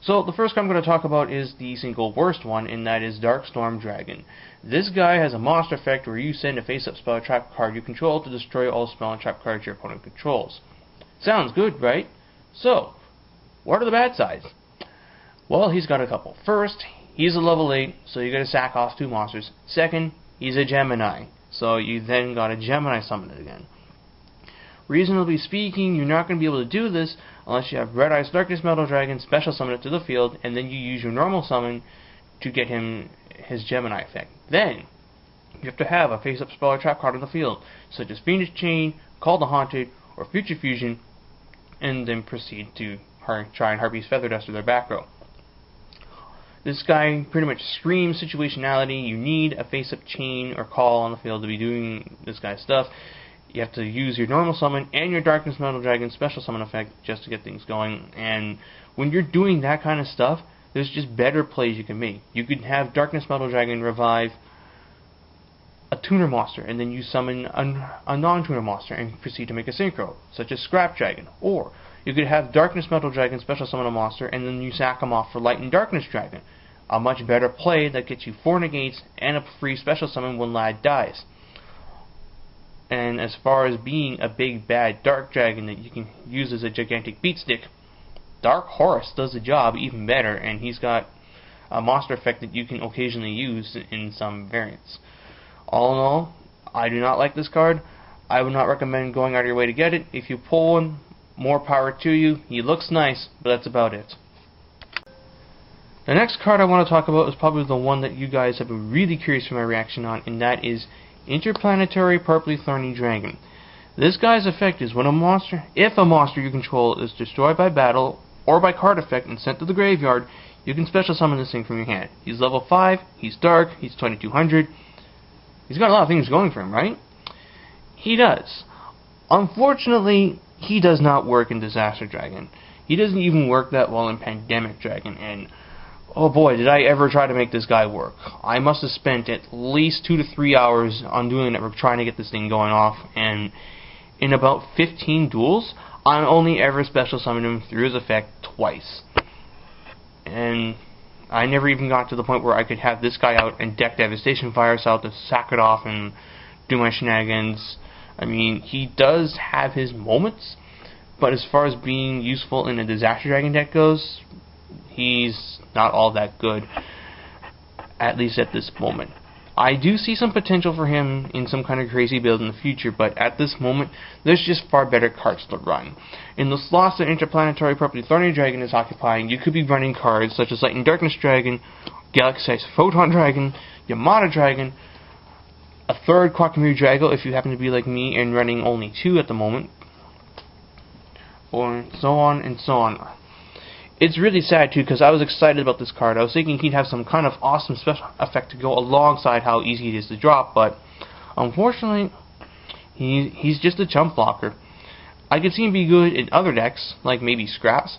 So the first card I'm going to talk about is the single worst one, and that is Darkstorm Dragon. This guy has a monster effect where you send a face-up spell or trap card you control to destroy all spell and trap cards your opponent controls. Sounds good, right? So, what are the bad sides? Well, he's got a couple. First, he's a level 8, so you gotta sack off 2 monsters. Second, he's a Gemini, so you then gotta Gemini summon it again. Reasonably speaking, you're not going to be able to do this unless you have Red Eyes Darkness Metal Dragon, special summon it to the field, and then you use your normal summon to get him his Gemini effect. Then, you have to have a face-up spell or trap card on the field, such as Fiendish Chain, Call the Haunted, or Future Fusion, and then proceed to try and Harpy's Feather Duster their back row. This guy pretty much screams situationality. You need a face-up chain or call on the field to be doing this guy's stuff. You have to use your normal summon and your Darkness Metal Dragon special summon effect just to get things going. And when you're doing that kind of stuff, there's just better plays you can make. You could have Darkness Metal Dragon revive a tuner monster, and then you summon a non-tuner monster and proceed to make a synchro, such as Scrap Dragon. Or you could have Darkness Metal Dragon special summon a monster, and then you sack him off for Light and Darkness Dragon. A much better play that gets you 4 negates and a free special summon when Lad dies. And as far as being a big bad Dark Dragon that you can use as a gigantic beat stick, Dark Horse does the job even better, and he's got a monster effect that you can occasionally use in some variants. All in all, I do not like this card. I would not recommend going out of your way to get it. If you pull one, more power to you. He looks nice, but that's about it. The next card I want to talk about is probably the one that you guys have been really curious for my reaction on, and that is Interplanetary Purply Thorny Dragon. This guy's effect is when if a monster you control is destroyed by battle or by card effect and sent to the graveyard, you can special summon this thing from your hand. He's level 5, he's dark, he's 2200. He's got a lot of things going for him, right? He does. Unfortunately, he does not work in Disaster Dragon. He doesn't even work that well in Pandemic Dragon, and oh boy, did I ever try to make this guy work. I must have spent at least 2 to 3 hours on doing that, trying to get this thing going off, and in about 15 duels, I only ever special summoned him through his effect twice. And I never even got to the point where I could have this guy out and deck Devastation Virus out to sack it off and do my shenanigans. I mean, he does have his moments, but as far as being useful in a Disaster Dragon deck goes, he's not all that good, at least at this moment. I do see some potential for him in some kind of crazy build in the future, but at this moment, there's just far better cards to run. In the slots that Interplanetary Purply Thorny Dragon is occupying, you could be running cards such as Light and Darkness Dragon, Galaxy Photon Dragon, Yamada Dragon, a third Quackamere Drago if you happen to be like me and running only 2 at the moment, or so on and so on. It's really sad too, because I was excited about this card. I was thinking he'd have some kind of awesome special effect to go alongside how easy it is to drop, but unfortunately, he's just a chump blocker. I could see him be good in other decks, like maybe Scraps,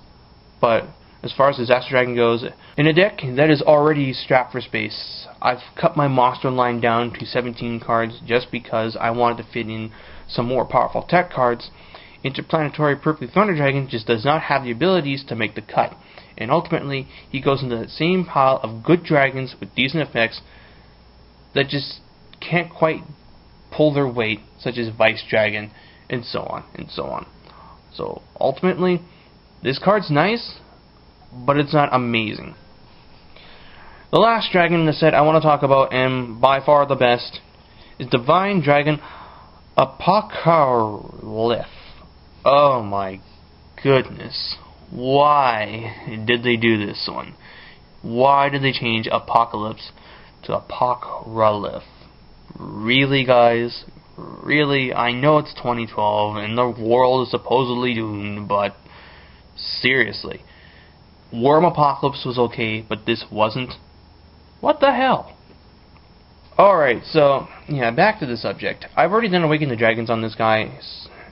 but as far as Disaster Dragon goes, in a deck that is already strapped for space, I've cut my monster line down to 17 cards just because I wanted to fit in some more powerful tech cards. Interplanetary Purply Thorny Dragon just does not have the abilities to make the cut, and ultimately he goes into the same pile of good dragons with decent effects that just can't quite pull their weight, such as Vice Dragon, and so on and so on. So ultimately, this card's nice, but it's not amazing. The last dragon in the set I want to talk about, and by far the best, is Divine Dragon Apocalypse. Oh my goodness. Why did they do this one? Why did they change Apocalypse to Apocalypse? Really, guys? Really? I know it's 2012 and the world is supposedly doomed, but seriously. Worm Apocalypse was okay, but this wasn't? What the hell? Alright, so, yeah, back to the subject. I've already done Awaken the Dragons on this guy,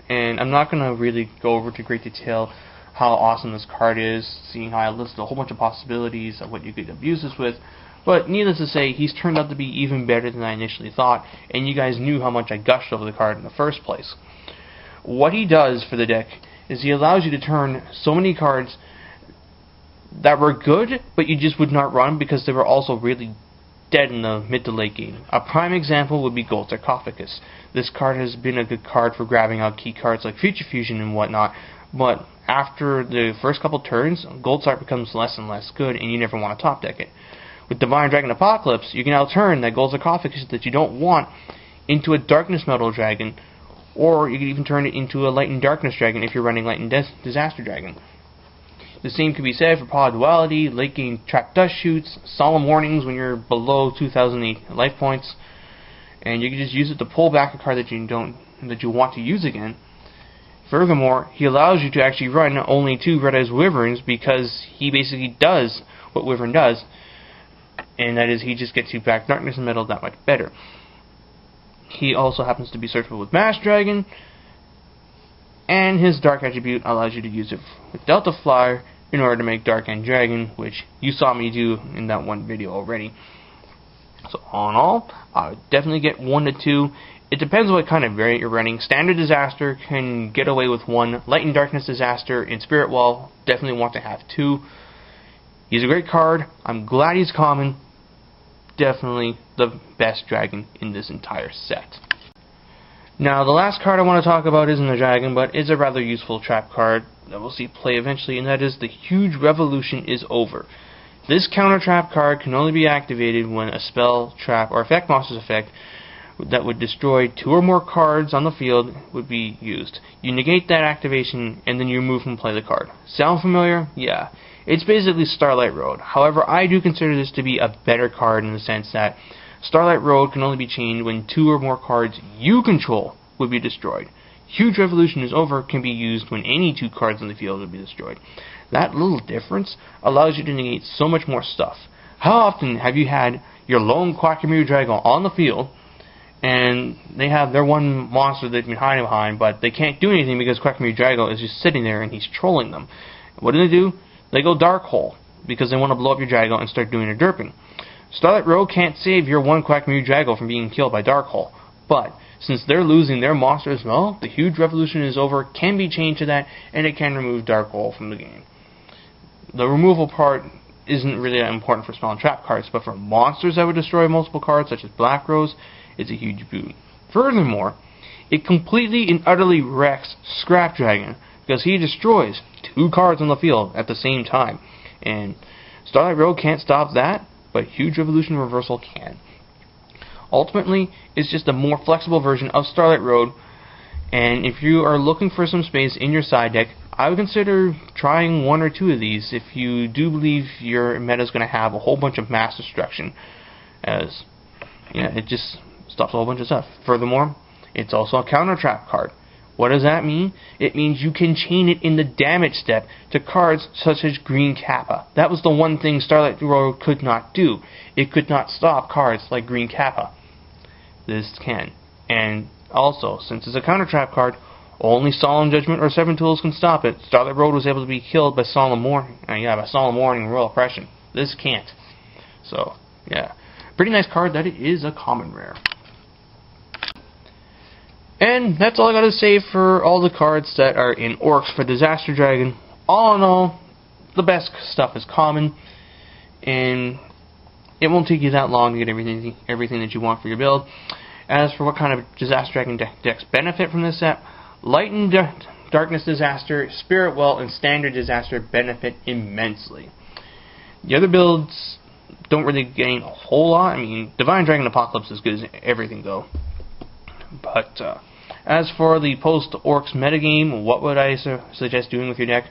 and I'm not going to really go over to great detail how awesome this card is, seeing how I listed a whole bunch of possibilities of what you could abuse this with, but needless to say, he's turned out to be even better than I initially thought, and you guys knew how much I gushed over the card in the first place. What he does for the deck is he allows you to turn so many cards that were good, but you just would not run because they were also really dead in the mid to late game. A prime example would be Gold Sarcophagus. This card has been a good card for grabbing out key cards like Future Fusion and whatnot, but after the first couple turns, Gold Sarc becomes less and less good, and you never want to top deck it. With Divine Dragon Apocalypse, you can now turn that Gold Sarcophagus that you don't want into a Darkness Metal Dragon, or you can even turn it into a Light and Darkness Dragon if you're running Light and Disaster Dragon. The same could be said for Poly Duality, late game Trap Dust Shoots, Solemn Warnings when you're below 2,008 life points, and you can just use it to pull back a card that you want to use again. Furthermore, he allows you to actually run only 2 Red Eyes Wyverns because he basically does what Wyvern does, and that is he just gets you back Darkness and Metal that much better. He also happens to be searchable with Mass Dragon, and his Dark attribute allows you to use it with Delta Flyer in order to make Dark End Dragon, which you saw me do in that one video already. So all in all, I would definitely get 1 to 2. It depends on what kind of variant you're running. Standard Disaster can get away with 1. Light and Darkness Disaster and Spirit Wall definitely want to have 2. He's a great card. I'm glad he's common. Definitely the best dragon in this entire set. Now, the last card I want to talk about isn't a dragon, but is a rather useful trap card that we'll see play eventually, and that is the Huge Revolution is Over. This counter trap card can only be activated when a spell, trap, or effect monster's effect that would destroy 2 or more cards on the field would be used. You negate that activation, and then you remove and play the card. Sound familiar? Yeah. It's basically Starlight Road. However, I do consider this to be a better card in the sense that Starlight Road can only be chained when 2 or more cards you control would be destroyed. Huge Revolution is Over can be used when any 2 cards on the field would be destroyed. That little difference allows you to negate so much more stuff. How often have you had your lone Quackamaru Dragon on the field, and they have their one monster they've been hiding behind, but they can't do anything because Quackamaru Drago is just sitting there and he's trolling them? What do? They go Dark Hole because they want to blow up your Drago and start doing a derping. Starlight Road can't save your one Quackamaru Drago from being killed by Dark Hole, but since they're losing their monsters, well, the Huge Revolution is Over can be changed to that, and it can remove Dark Hole from the game. The removal part isn't really that important for spell and trap cards, but for monsters that would destroy multiple cards, such as Black Rose, it's a huge boon. Furthermore, it completely and utterly wrecks Scrap Dragon, because he destroys 2 cards on the field at the same time. And Starlight Road can't stop that, but Huge Revolution Reversal can. Ultimately, it's just a more flexible version of Starlight Road, and if you are looking for some space in your side deck, I would consider trying 1 or 2 of these if you do believe your meta is going to have a whole bunch of mass destruction, as it just stops a whole bunch of stuff. Furthermore, it's also a counter trap card. What does that mean? It means you can chain it in the damage step to cards such as Green Kappa. That was the one thing Starlight Road could not do. It could not stop cards like Green Kappa. This can. And also, since it's a counter trap card, only Solemn Judgment or 7 Tools can stop it. Starlight Road was able to be killed by Solemn Warning. By Solemn Warning and Royal Oppression. This can't. So, yeah. Pretty nice card that it is a common rare. And that's all I got to say for all the cards that are in Orcs for Disaster Dragon. All in all, the best stuff is common, and it won't take you that long to get everything that you want for your build. As for what kind of Disaster Dragon decks benefit from this set, Light and Darkness Disaster, Spirit Well, and Standard Disaster benefit immensely. The other builds don't really gain a whole lot. I mean, Divine Dragon Apocalypse is good as everything, though. But as for the post-Orcs metagame, what would I suggest doing with your deck?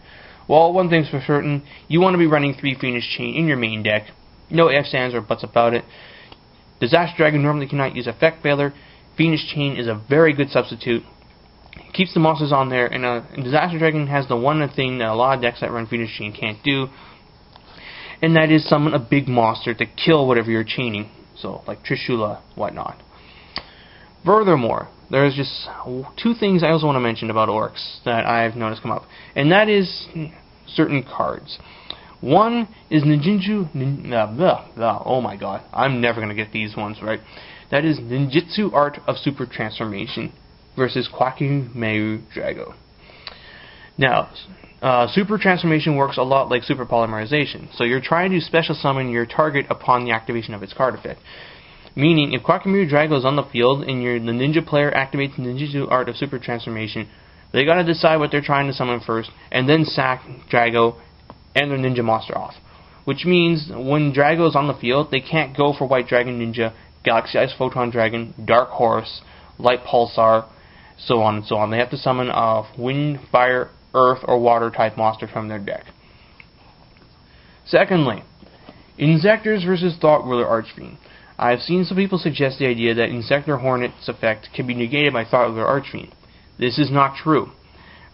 Well, one thing's for certain, you want to be running 3 Phoenix Chain in your main deck. No ifs, ands, or buts about it. Disaster Dragon normally cannot use Effect Veiler. Phoenix Chain is a very good substitute. It keeps the monsters on there, and Disaster Dragon has the one thing that a lot of decks that run Phoenix Chain can't do, and that is summon a big monster to kill whatever you're chaining. So, like Trishula, whatnot. Furthermore, there's just 2 things I also want to mention about Orcs that I've noticed come up, and that is certain cards. One is oh my god, I'm never going to get these ones right. That is Ninjutsu Art of Super Transformation versus Quackamaru Drago. Now, super transformation works a lot like super polymerization. So you're trying to special summon your target upon the activation of its card effect. Meaning, if Quackamiru Drago is on the field and the ninja player activates the ninjutsu art of super transformation, they gotta decide what they're trying to summon first, and then sack Drago and their ninja monster off. Which means, when Drago is on the field, they can't go for White Dragon Ninja, Galaxy Ice Photon Dragon, Dark Horse, Light Pulsar, so on and so on. They have to summon a Wind, Fire, Earth, or Water type monster from their deck. Secondly, Insectors versus Thought Ruler Archfiend. I have seen some people suggest the idea that Insector Hornet's effect can be negated by Thought Ruler Archfiend. This is not true.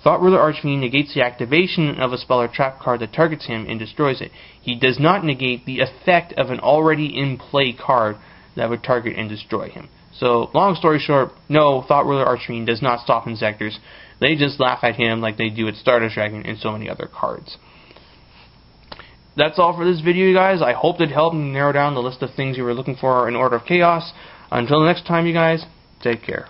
Thought Ruler Archfiend negates the activation of a spell or trap card that targets him and destroys it. He does not negate the effect of an already in play card that would target and destroy him. So, long story short, no, Thought Ruler Archfiend does not stop Insectors. They just laugh at him like they do at Stardust Dragon and so many other cards. That's all for this video, you guys. I hope it helped narrow down the list of things you were looking for in Order of Chaos. Until next time, you guys, take care.